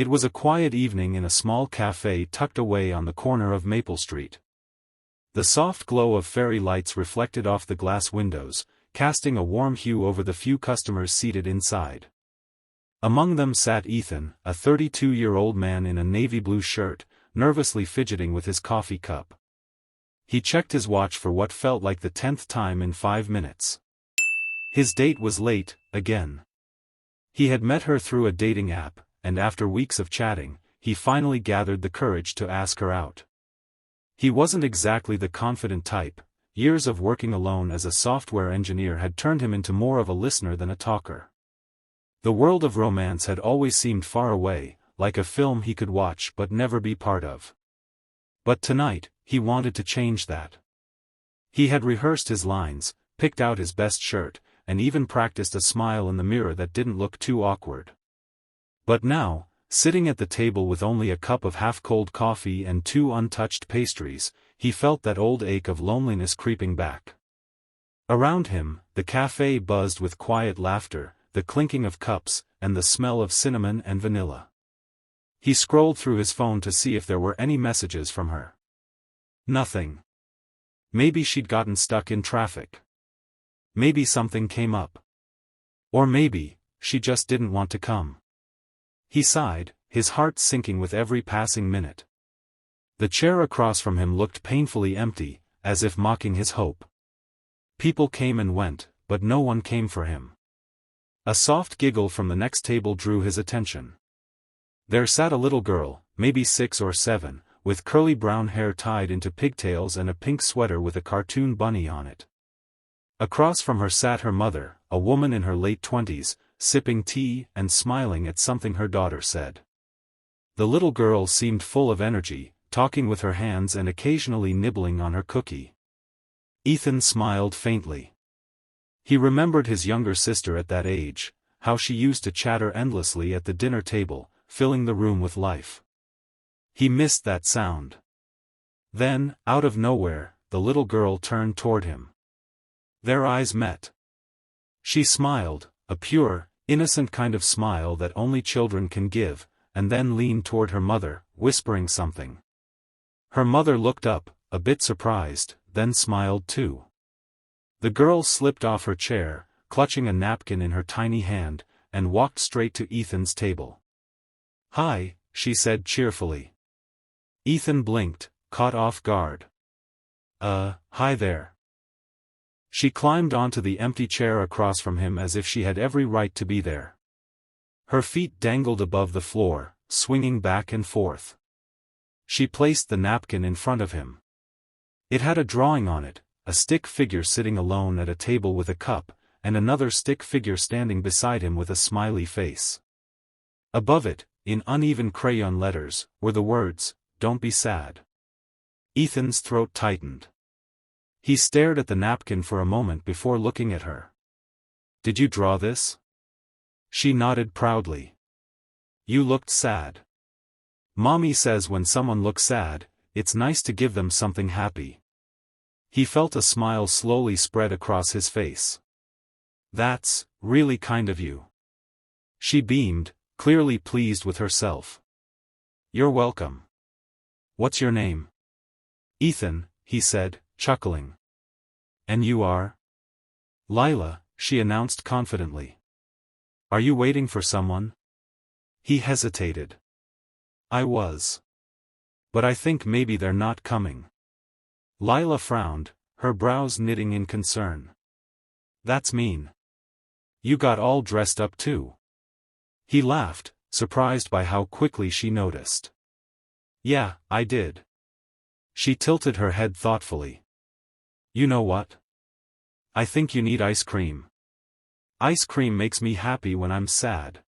It was a quiet evening in a small café tucked away on the corner of Maple Street. The soft glow of fairy lights reflected off the glass windows, casting a warm hue over the few customers seated inside. Among them sat Ethan, a 32-year-old man in a navy blue shirt, nervously fidgeting with his coffee cup. He checked his watch for what felt like the 10th time in 5 minutes. His date was late, again. He had met her through a dating app, and after weeks of chatting, he finally gathered the courage to ask her out. He wasn't exactly the confident type. Years of working alone as a software engineer had turned him into more of a listener than a talker. The world of romance had always seemed far away, like a film he could watch but never be part of. But tonight, he wanted to change that. He had rehearsed his lines, picked out his best shirt, and even practiced a smile in the mirror that didn't look too awkward. But now, sitting at the table with only a cup of half-cold coffee and 2 untouched pastries, he felt that old ache of loneliness creeping back. Around him, the café buzzed with quiet laughter, the clinking of cups, and the smell of cinnamon and vanilla. He scrolled through his phone to see if there were any messages from her. Nothing. Maybe she'd gotten stuck in traffic. Maybe something came up. Or maybe, she just didn't want to come. He sighed, his heart sinking with every passing minute. The chair across from him looked painfully empty, as if mocking his hope. People came and went, but no one came for him. A soft giggle from the next table drew his attention. There sat a little girl, maybe 6 or 7, with curly brown hair tied into pigtails and a pink sweater with a cartoon bunny on it. Across from her sat her mother, a woman in her late 20s, sipping tea and smiling at something her daughter said. The little girl seemed full of energy, talking with her hands and occasionally nibbling on her cookie. Ethan smiled faintly. He remembered his younger sister at that age, how she used to chatter endlessly at the dinner table, filling the room with life. He missed that sound. Then, out of nowhere, the little girl turned toward him. Their eyes met. She smiled, a pure, innocent kind of smile that only children can give, and then leaned toward her mother, whispering something. Her mother looked up, a bit surprised, then smiled too. The girl slipped off her chair, clutching a napkin in her tiny hand, and walked straight to Ethan's table. "Hi," she said cheerfully. Ethan blinked, caught off guard. Hi there." She climbed onto the empty chair across from him as if she had every right to be there. Her feet dangled above the floor, swinging back and forth. She placed the napkin in front of him. It had a drawing on it, a stick figure sitting alone at a table with a cup, and another stick figure standing beside him with a smiley face. Above it, in uneven crayon letters, were the words, "Don't be sad." Ethan's throat tightened. He stared at the napkin for a moment before looking at her. "Did you draw this?" She nodded proudly. "You looked sad. Mommy says when someone looks sad, it's nice to give them something happy." He felt a smile slowly spread across his face. "That's really kind of you." She beamed, clearly pleased with herself. "You're welcome. What's your name?" "Ethan," he said, chuckling. "And you are?" "Lila," she announced confidently. "Are you waiting for someone?" He hesitated. "I was. But I think maybe they're not coming." Lila frowned, her brows knitting in concern. "That's mean. You got all dressed up too." He laughed, surprised by how quickly she noticed. "Yeah, I did." She tilted her head thoughtfully. "You know what? I think you need ice cream. Ice cream makes me happy when I'm sad."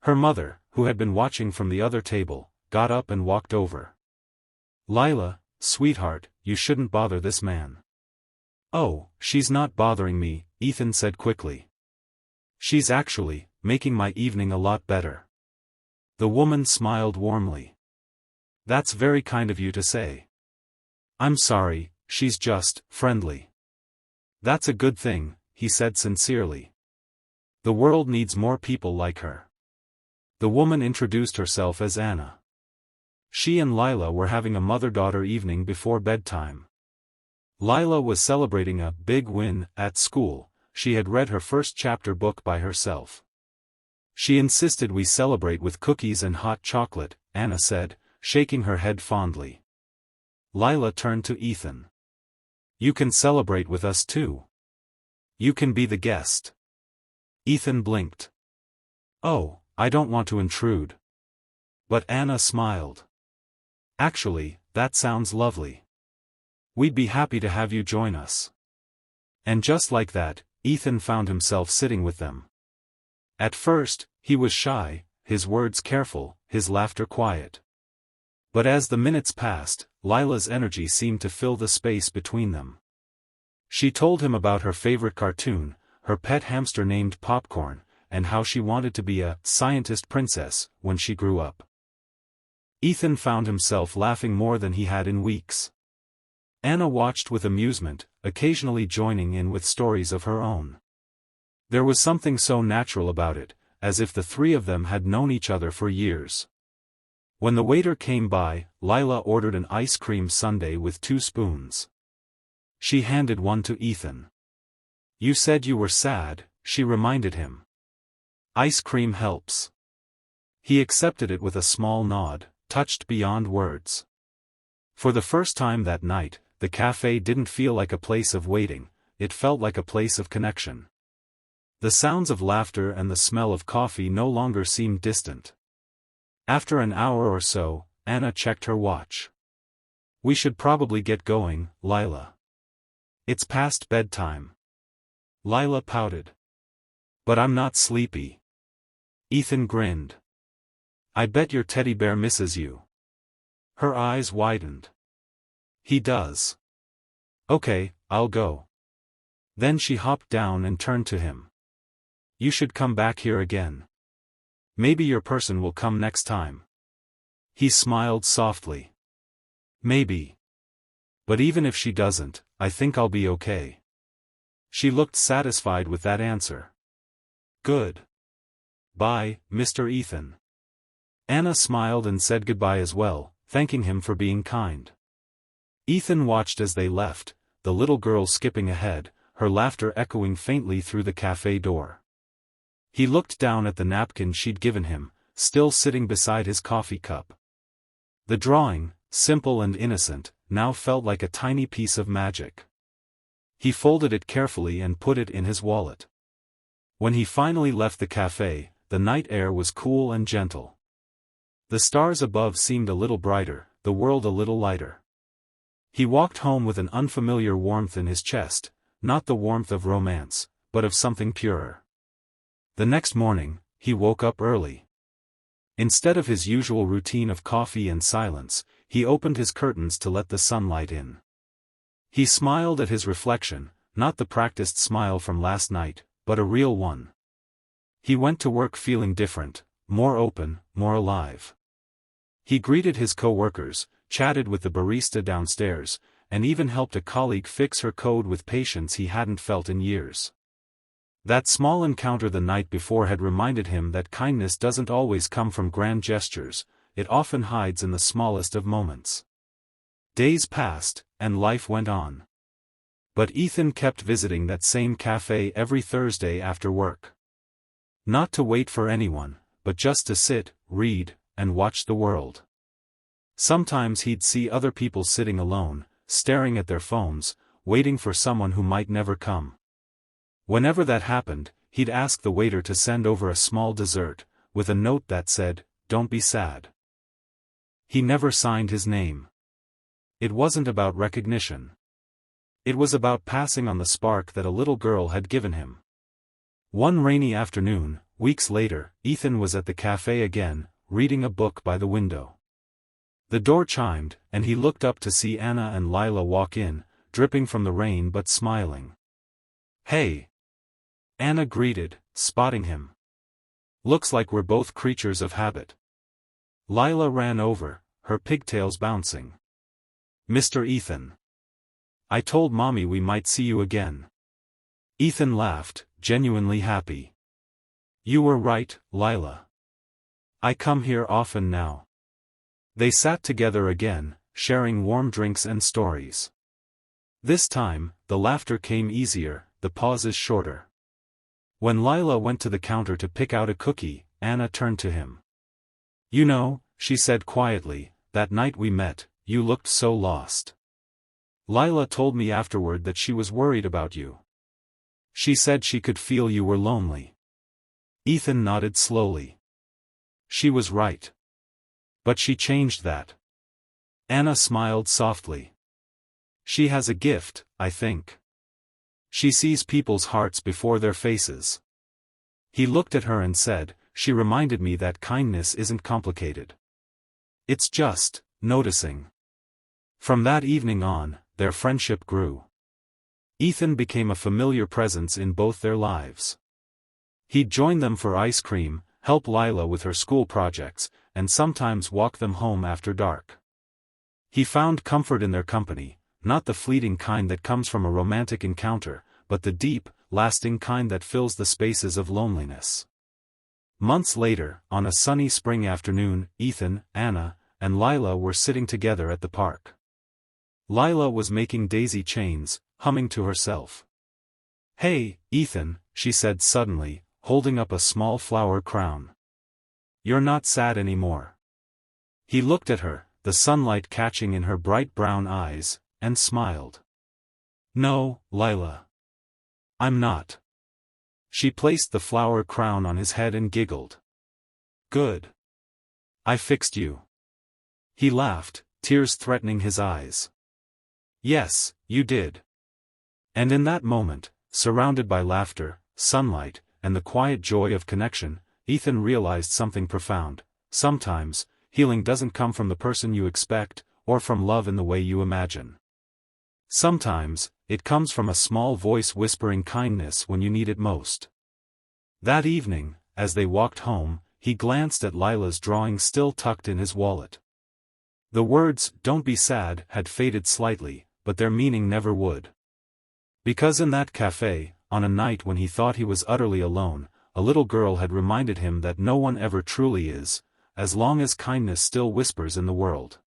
Her mother, who had been watching from the other table, got up and walked over. "Lila, sweetheart, you shouldn't bother this man." "Oh, she's not bothering me," Ethan said quickly. "She's actually making my evening a lot better." The woman smiled warmly. "That's very kind of you to say." "I'm sorry, she's just friendly." "That's a good thing," he said sincerely. "The world needs more people like her." The woman introduced herself as Anna. She and Lila were having a mother-daughter evening before bedtime. Lila was celebrating a big win at school. She had read her first chapter book by herself. She insisted we celebrate with cookies and hot chocolate, Anna said, shaking her head fondly. Lila turned to Ethan. You can celebrate with us too. You can be the guest. Ethan blinked. Oh, I don't want to intrude. But Anna smiled. Actually, that sounds lovely. We'd be happy to have you join us. And just like that, Ethan found himself sitting with them. At first, he was shy, his words careful, his laughter quiet. But as the minutes passed, Lila's energy seemed to fill the space between them. She told him about her favorite cartoon, her pet hamster named Popcorn, and how she wanted to be a scientist princess when she grew up. Ethan found himself laughing more than he had in weeks. Anna watched with amusement, occasionally joining in with stories of her own. There was something so natural about it, as if the three of them had known each other for years. When the waiter came by, Lila ordered an ice cream sundae with 2 spoons. She handed one to Ethan. You said you were sad, she reminded him. Ice cream helps. He accepted it with a small nod, touched beyond words. For the first time that night, the café didn't feel like a place of waiting, it felt like a place of connection. The sounds of laughter and the smell of coffee no longer seemed distant. After an hour or so, Anna checked her watch. We should probably get going, Lila. It's past bedtime. Lila pouted. But I'm not sleepy. Ethan grinned. I bet your teddy bear misses you. Her eyes widened. He does. Okay, I'll go. Then she hopped down and turned to him. You should come back here again. Maybe your person will come next time. He smiled softly. Maybe. But even if she doesn't, I think I'll be okay. She looked satisfied with that answer. Good. Bye, Mr. Ethan. Anna smiled and said goodbye as well, thanking him for being kind. Ethan watched as they left, the little girl skipping ahead, her laughter echoing faintly through the café door. He looked down at the napkin she'd given him, still sitting beside his coffee cup. The drawing, simple and innocent, now felt like a tiny piece of magic. He folded it carefully and put it in his wallet. When he finally left the café, the night air was cool and gentle. The stars above seemed a little brighter, the world a little lighter. He walked home with an unfamiliar warmth in his chest, not the warmth of romance, but of something purer. The next morning, he woke up early. Instead of his usual routine of coffee and silence, he opened his curtains to let the sunlight in. He smiled at his reflection, not the practiced smile from last night, but a real one. He went to work feeling different, more open, more alive. He greeted his co-workers, chatted with the barista downstairs, and even helped a colleague fix her code with patience he hadn't felt in years. That small encounter the night before had reminded him that kindness doesn't always come from grand gestures, it often hides in the smallest of moments. Days passed, and life went on. But Ethan kept visiting that same cafe every Thursday after work. Not to wait for anyone, but just to sit, read, and watch the world. Sometimes he'd see other people sitting alone, staring at their phones, waiting for someone who might never come. Whenever that happened, he'd ask the waiter to send over a small dessert, with a note that said, "Don't be sad." He never signed his name. It wasn't about recognition. It was about passing on the spark that a little girl had given him. One rainy afternoon, weeks later, Ethan was at the cafe again, reading a book by the window. The door chimed, and he looked up to see Anna and Lila walk in, dripping from the rain but smiling. "Hey!" Anna greeted, spotting him. "Looks like we're both creatures of habit." Lila ran over, her pigtails bouncing. "Mr. Ethan. I told Mommy we might see you again." Ethan laughed, genuinely happy. "You were right, Lila. I come here often now. They sat together again, sharing warm drinks and stories. This time, the laughter came easier, the pauses shorter. When Lila went to the counter to pick out a cookie, Anna turned to him. You know, she said quietly, that night we met, you looked so lost. Lila told me afterward that she was worried about you. She said she could feel you were lonely. Ethan nodded slowly. She was right. But she changed that. Anna smiled softly. She has a gift, I think. She sees people's hearts before their faces. He looked at her and said, she reminded me that kindness isn't complicated. It's just noticing. From that evening on, their friendship grew. Ethan became a familiar presence in both their lives. He'd join them for ice cream, help Lila with her school projects, and sometimes walk them home after dark. He found comfort in their company, not the fleeting kind that comes from a romantic encounter, but the deep, lasting kind that fills the spaces of loneliness. Months later, on a sunny spring afternoon, Ethan, Anna, and Lila were sitting together at the park. Lila was making daisy chains, humming to herself. Hey, Ethan, she said suddenly, holding up a small flower crown. You're not sad anymore. He looked at her, the sunlight catching in her bright brown eyes, and smiled. No, Lila. I'm not. She placed the flower crown on his head and giggled. Good. I fixed you. He laughed, tears threatening his eyes. Yes, you did. And in that moment, surrounded by laughter, sunlight, and the quiet joy of connection, Ethan realized something profound. Sometimes, healing doesn't come from the person you expect, or from love in the way you imagine. Sometimes, it comes from a small voice whispering kindness when you need it most. That evening, as they walked home, he glanced at Lila's drawing still tucked in his wallet. The words, "Don't be sad," had faded slightly, but their meaning never would. Because in that café, on a night when he thought he was utterly alone, a little girl had reminded him that no one ever truly is, as long as kindness still whispers in the world.